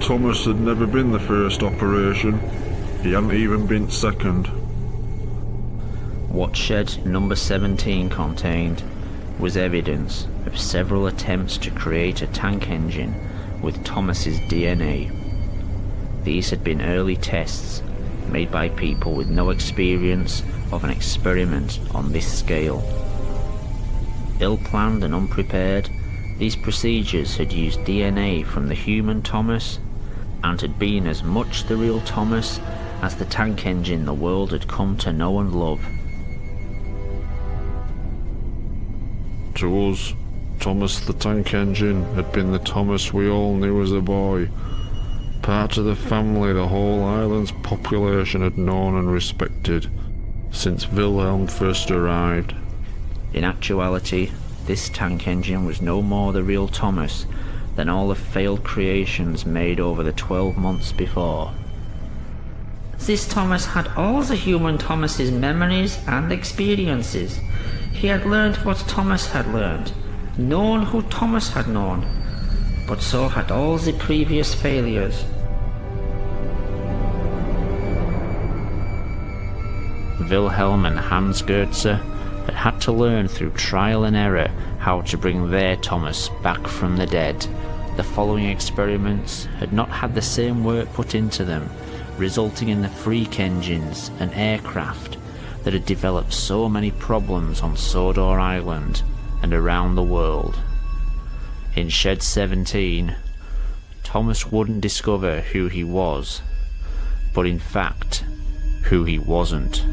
Thomas had never been the first operation. He hadn't even been second. What shed number 17 contained was evidence of several attempts to create a tank engine with Thomas's DNA. These had been early tests made by people with no experience of an experiment on this scale. Ill-planned and unprepared, these procedures had used DNA from the human Thomas and had been as much the real Thomas as the tank engine the world had come to know and love. To us, Thomas the Tank Engine had been the Thomas we all knew as a boy. Part of the family the whole island's population had known and respected since Wilhelm first arrived. In actuality, this tank engine was no more the real Thomas than all the failed creations made over the 12 months before. This Thomas had all the human Thomas's memories and experiences. He had learned what Thomas had learned, known who Thomas had known, but so had all the previous failures. Wilhelm and Hans Goetze had to learn through trial and error how to bring their Thomas back from the dead. The following experiments had not had the same work put into them, resulting in the freak engines and aircraft that had developed so many problems on Sodor Island and around the world. In Shed 17, Thomas wouldn't discover who he was, but in fact, who he wasn't.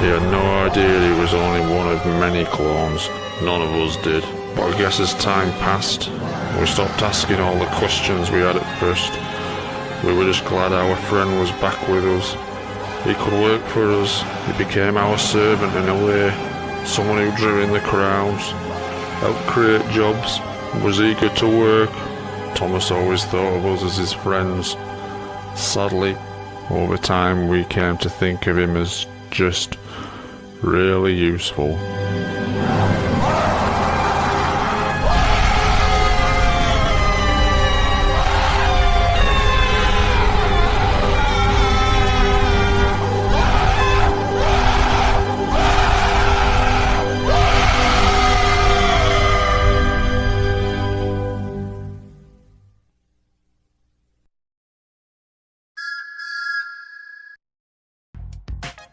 He had no idea he was only one of many clones. None of us did. But I guess as time passed, we stopped asking all the questions we had at first. We were just glad our friend was back with us. He could work for us. He became our servant in a way. Someone who drew in the crowds, helped create jobs, was eager to work. Thomas always thought of us as his friends. Sadly, over time we came to think of him as just really useful.